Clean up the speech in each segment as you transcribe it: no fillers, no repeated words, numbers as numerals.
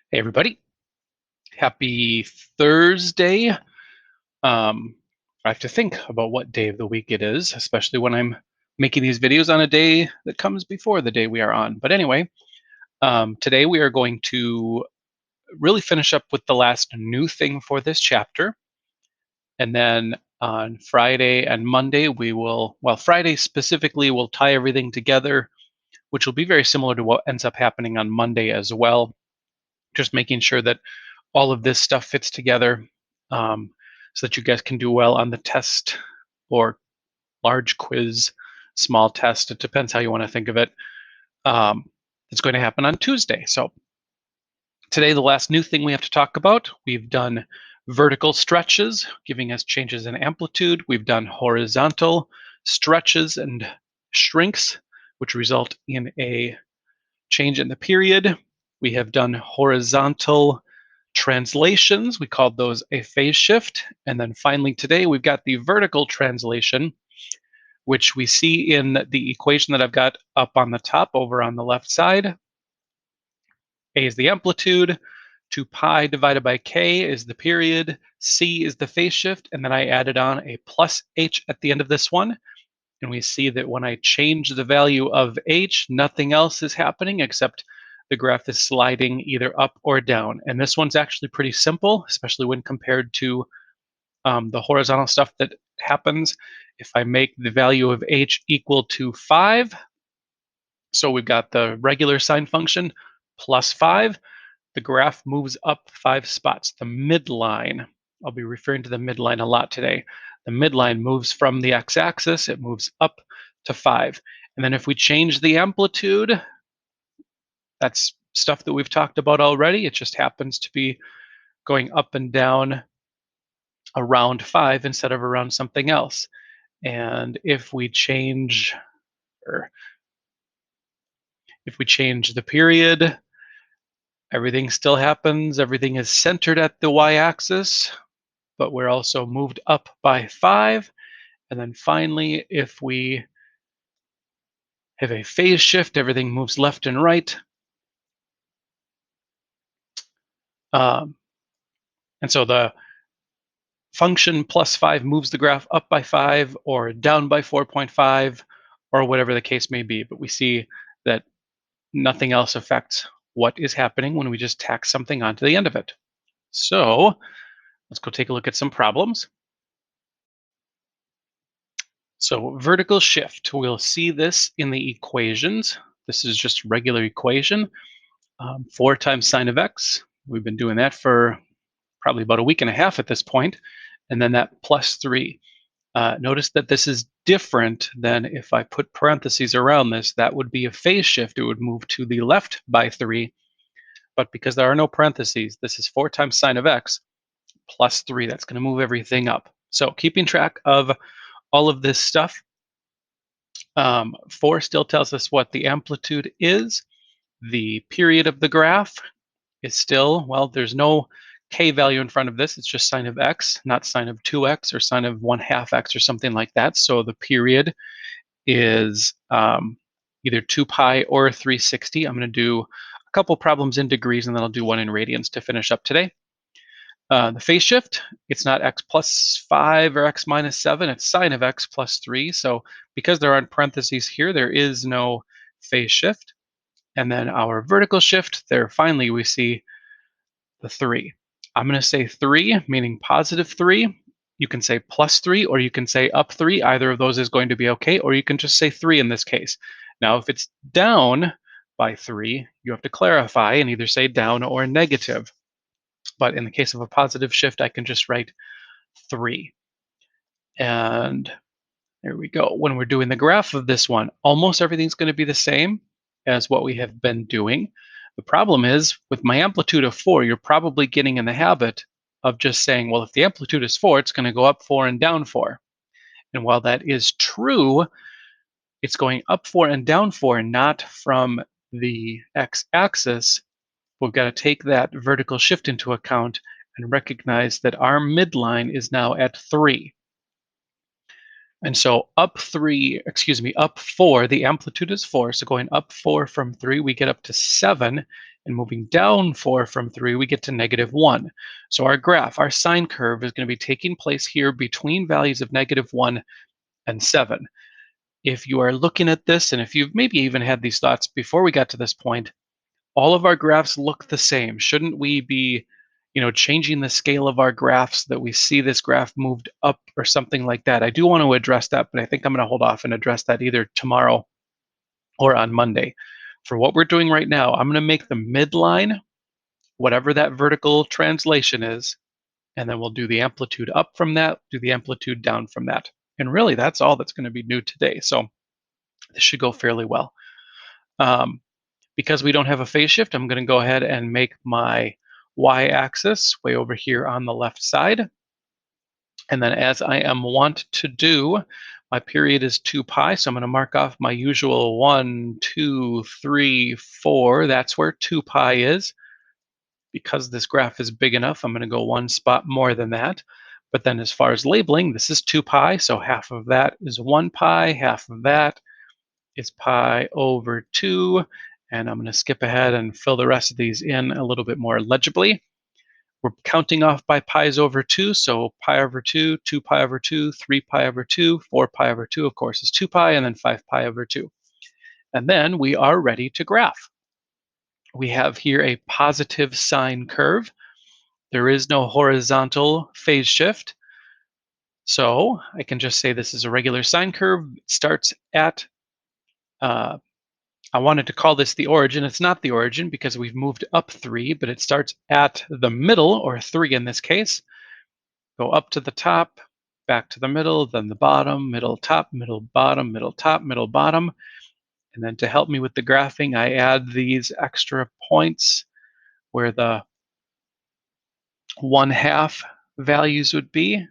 Hey everybody, happy Thursday. I have to think about what day of the week it is, especially when I'm making these videos on a day that comes before the day we are on. But anyway, today we are going to really finish up with the last new thing for this chapter. And then on Friday and Monday, Friday specifically, we'll tie everything together, which will be very similar to what ends up happening on Monday as well. Just making sure that all of this stuff fits together, so that you guys can do well on the test or large quiz, small test. It depends how you want to think of it. It's going to happen on Tuesday. So today, the last new thing we have to talk about, we've done vertical stretches, giving us changes in amplitude. We've done horizontal stretches and shrinks, which result in a change in the period. We have done horizontal translations. We called those a phase shift. And then finally today, we've got the vertical translation, which we see in the equation that I've got up on the top over on the left side. A is the amplitude, 2 pi divided by k is the period, c is the phase shift, and then I added on a plus h at the end of this one. And we see that when I change the value of h, nothing else is happening except the graph is sliding either up or down. And this one's actually pretty simple, especially when compared to the horizontal stuff that happens. If I make the value of h equal to 5, so we've got the regular sine function plus 5, the graph moves up 5 spots. The midline, I'll be referring to the midline a lot today. The midline moves from the x-axis, it moves up to 5. And then if we change the amplitude, that's stuff that we've talked about already. It just happens to be going up and down around 5 instead of around something else. And if we change, or if we change the period, everything still happens. Everything is centered at the y-axis, but we're also moved up by 5. And then finally, if we have a phase shift, everything moves left and right. And so the function plus 5 moves the graph up by 5 or down by 4.5 or whatever the case may be. But we see that nothing else affects what is happening when we just tack something onto the end of it. So let's go take a look at some problems. So vertical shift, we'll see this in the equations. This is just regular equation, 4 times sine of x. We've been doing that for probably about a week and a half at this point, and then that plus 3. Notice that this is different than if I put parentheses around this. That would be a phase shift. It would move to the left by 3, but because there are no parentheses, this is 4 times sine of x plus 3. That's going to move everything up. So keeping track of all of this stuff, 4 still tells us what the amplitude is. The period of the graph is still, well, there's no k value in front of this. It's just sine of x, not sine of 2x or sine of 1/2 x or something like that. So the period is either 2 pi or 360. I'm going to do a couple problems in degrees, and then I'll do one in radians to finish up today. The phase shift, it's not x plus 5 or x minus 7, it's sine of x plus 3. So because there aren't parentheses here, there is no phase shift. And then our vertical shift, there finally we see the 3. I'm going to say 3, meaning positive 3. You can say plus 3, or you can say up 3. Either of those is going to be okay, or you can just say 3 in this case. Now, if it's down by 3, you have to clarify and either say down or negative. But in the case of a positive shift, I can just write 3. And there we go. When we're doing the graph of this one, almost everything's going to be the same as what we have been doing. The problem is, with my amplitude of 4, you're probably getting in the habit of just saying, well, if the amplitude is 4, it's going to go up 4 and down 4. And while that is true, it's going up 4 and down 4, not from the x-axis. We've got to take that vertical shift into account and recognize that our midline is now at 3. And so up 4, the amplitude is 4. So going up 4 from 3, we get up to 7. And moving down 4 from 3, we get to -1. So our graph, our sine curve, is going to be taking place here between values of -1 and 7. If you are looking at this, and if you've maybe even had these thoughts before we got to this point, all of our graphs look the same. Shouldn't we be, changing the scale of our graphs so that we see this graph moved up or something like that? I do want to address that, but I think I'm going to hold off and address that either tomorrow or on Monday. For what we're doing right now, I'm going to make the midline, whatever that vertical translation is, and then we'll do the amplitude up from that, do the amplitude down from that. And really, that's all that's going to be new today. So this should go fairly well. Because we don't have a phase shift, I'm going to go ahead and make my y-axis way over here on the left side. And then as I am wont to do, my period is 2 pi, so I'm going to mark off my usual 1, 2, 3, 4. That's where 2 pi is. Because this graph is big enough, I'm going to go one spot more than that. But then as far as labeling, this is 2 pi, so half of that is 1 pi, half of that is pi over 2, and I'm going to skip ahead and fill the rest of these in a little bit more legibly. We're counting off by pi's over 2, so pi over 2, 2 pi over 2, 3 pi over 2, 4 pi over 2, of course, is 2 pi, and then 5 pi over 2. And then we are ready to graph. We have here a positive sine curve. There is no horizontal phase shift. So I can just say this is a regular sine curve. It starts at, I wanted to call this the origin. It's not the origin because we've moved up 3, but it starts at the middle, or 3 in this case. Go up to the top, back to the middle, then the bottom, middle, top, middle, bottom, middle, top, middle, bottom. And then to help me with the graphing, I add these extra points where the 1/2 values would be.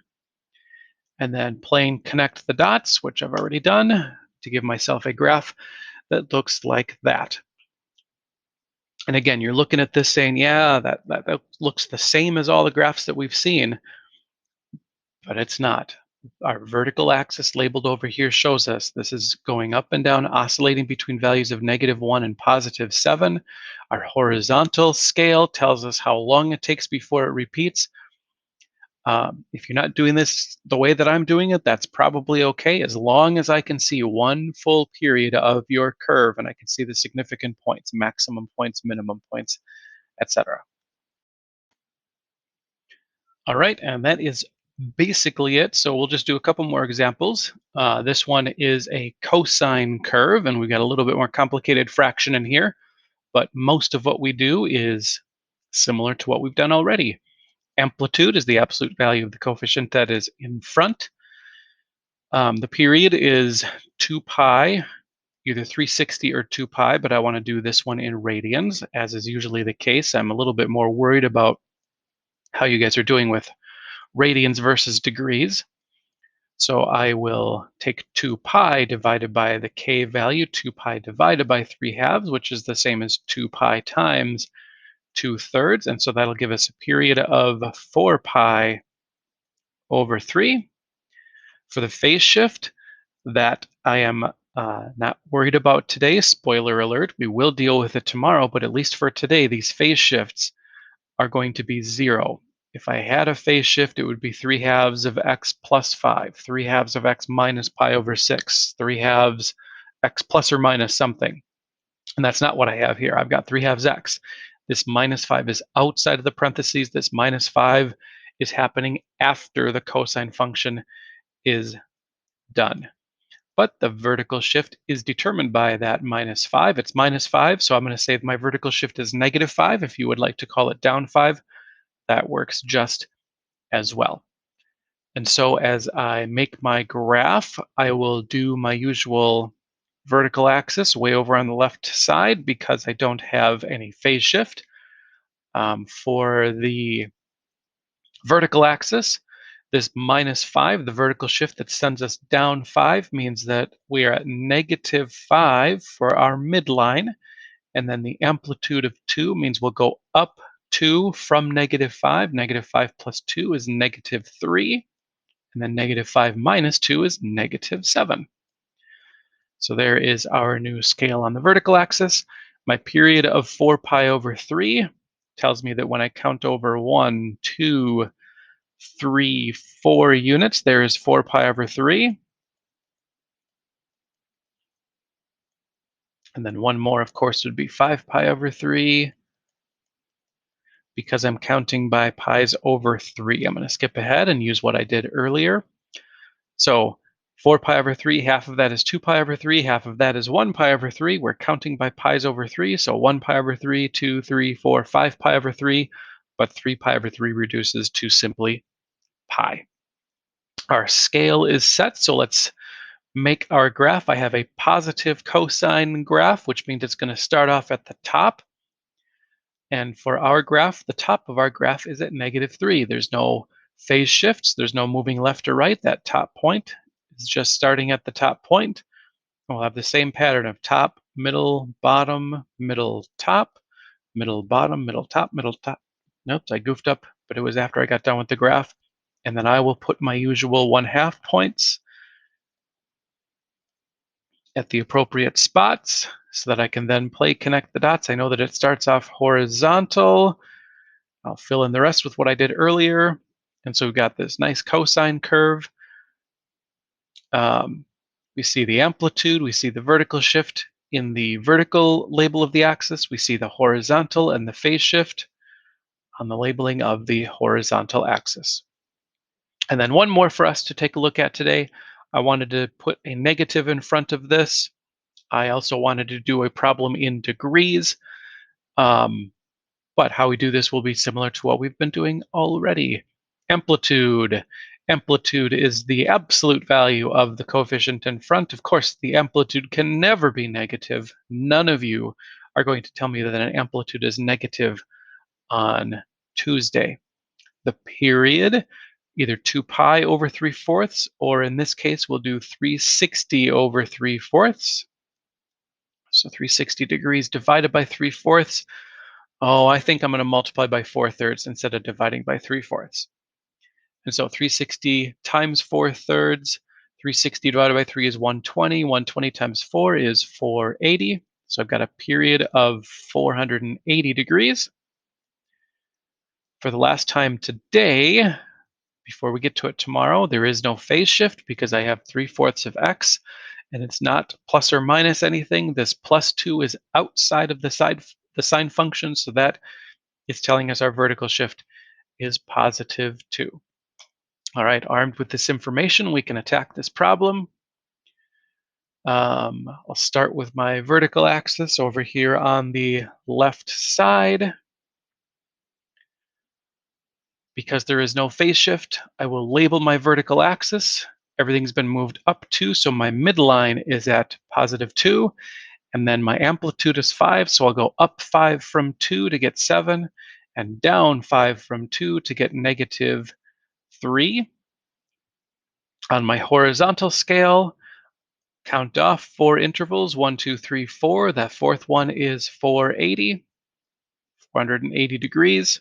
And then plain connect the dots, which I've already done, to give myself a graph that looks like that. And again, you're looking at this saying, yeah, that looks the same as all the graphs that we've seen, but it's not. Our vertical axis labeled over here shows us this is going up and down, oscillating between values of -1 and +7. Our horizontal scale tells us how long it takes before it repeats. If you're not doing this the way that I'm doing it, that's probably okay, as long as I can see one full period of your curve and I can see the significant points, maximum points, minimum points, etc. All right, and that is basically it. So we'll just do a couple more examples. This one is a cosine curve, and we've got a little bit more complicated fraction in here, but most of what we do is similar to what we've done already. Amplitude is the absolute value of the coefficient that is in front. The period is 2 pi, either 360 or 2 pi, but I want to do this one in radians, as is usually the case. I'm a little bit more worried about how you guys are doing with radians versus degrees. So I will take 2 pi divided by the k value, 2 pi divided by 3/2, which is the same as 2 pi times 2/3. And so that'll give us a period of 4 pi over 3. For the phase shift, that I am not worried about today. Spoiler alert, we will deal with it tomorrow, but at least for today, these phase shifts are going to be 0. If I had a phase shift, it would be 3/2 of x plus 5, 3/2 of x minus pi over 6, 3/2 x plus or minus something. And that's not what I have here. I've got 3/2 x. This -5 is outside of the parentheses. This -5 is happening after the cosine function is done. But the vertical shift is determined by that -5. It's -5, so I'm going to say my vertical shift is -5. If you would like to call it down 5, that works just as well. And so as I make my graph, I will do my usual vertical axis way over on the left side because I don't have any phase shift. For the vertical axis, this -5, the vertical shift that sends us down 5, means that we are at -5 for our midline. And then the amplitude of 2 means we'll go up 2 from -5. -5 plus 2 is -3. And then -5 minus 2 is -7. So there is our new scale on the vertical axis. My period of 4 pi over 3 tells me that when I count over 1, 2, 3, 4 units, there is 4 pi over 3. And then one more, of course, would be 5 pi over 3. Because I'm counting by pi's over 3, I'm going to skip ahead and use what I did earlier. So 4 pi over 3, half of that is 2 pi over 3, half of that is 1 pi over 3. We're counting by pi's over 3, so 1 pi over 3, 2, 3, 4, 5 pi over 3, but 3 pi over 3 reduces to simply pi. Our scale is set, so let's make our graph. I have a positive cosine graph, which means it's going to start off at the top. And for our graph, the top of our graph is at -3. There's no phase shifts. There's no moving left or right. That top point is just starting at the top point. We'll have the same pattern of top, middle, bottom, middle, top, middle, bottom, middle, top, middle, top. Nope, I goofed up, but it was after I got done with the graph. And then I will put my usual 1/2 points at the appropriate spots so that I can then connect the dots. I know that it starts off horizontal. I'll fill in the rest with what I did earlier. And so we've got this nice cosine curve. We see the amplitude, we see the vertical shift in the vertical label of the axis. We see the horizontal and the phase shift on the labeling of the horizontal axis. And then one more for us to take a look at today. I wanted to put a negative in front of this. I also wanted to do a problem in degrees. But how we do this will be similar to what we've been doing already. Amplitude. Amplitude is the absolute value of the coefficient in front. Of course, the amplitude can never be negative. None of you are going to tell me that an amplitude is negative on Tuesday. The period, either 2 pi over 3/4, or in this case, we'll do 360 over 3/4. So 360 degrees divided by 3/4. Oh, I think I'm going to multiply by 4/3 instead of dividing by 3/4. And so 360 times 4/3, 360 divided by 3 is 120. 120 times 4 is 480. So I've got a period of 480 degrees. For the last time today, before we get to it tomorrow, there is no phase shift because I have 3/4 of x, and it's not plus or minus anything. This +2 is outside of the sine function, so that is telling us our vertical shift is +2. All right, armed with this information, we can attack this problem. I'll start with my vertical axis over here on the left side. Because there is no phase shift, I will label my vertical axis. Everything's been moved up 2, so my midline is at +2. And then my amplitude is 5, so I'll go up 5 from 2 to get 7, and down 5 from 2 to get -3. On my horizontal scale, count off 4 intervals, 1, 2, 3, 4. That fourth one is 480 degrees.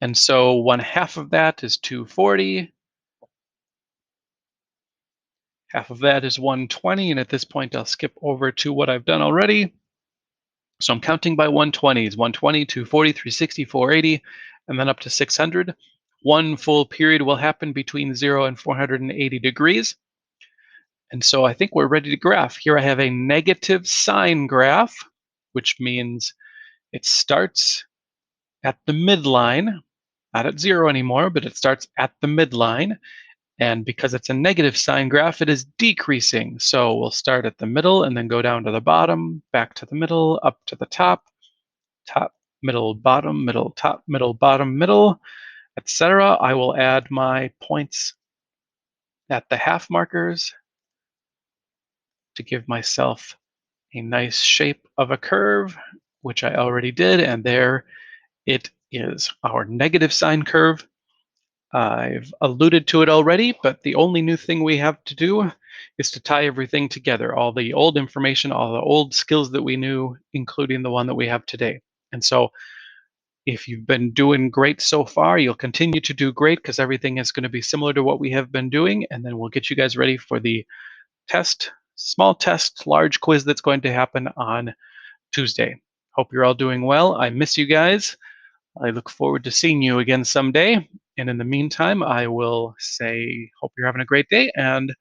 And so 1/2 of that is 240. Half of that is 120, and at this point I'll skip over to what I've done already. So I'm counting by 120s, 120, 240, 360, 480, and then up to 600. One full period will happen between 0 and 480 degrees. And so I think we're ready to graph. Here I have a negative sine graph, which means it starts at the midline, not at 0 anymore, but it starts at the midline. And because it's a negative sine graph, it is decreasing. So we'll start at the middle and then go down to the bottom, back to the middle, up to the top, middle, top, middle, bottom, middle, etc. I will add my points at the half markers to give myself a nice shape of a curve, which I already did. And there it is, our negative sine curve. I've alluded to it already, but the only new thing we have to do is to tie everything together, all the old information, all the old skills that we knew, including the one that we have today. And so if you've been doing great so far, you'll continue to do great because everything is going to be similar to what we have been doing. And then we'll get you guys ready for the test small test, large quiz that's going to happen on Tuesday. Hope you're all doing well. I miss you guys. I look forward to seeing you again someday. And in the meantime, I will say, hope you're having a great day, and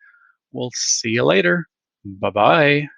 we'll see you later. Bye-bye.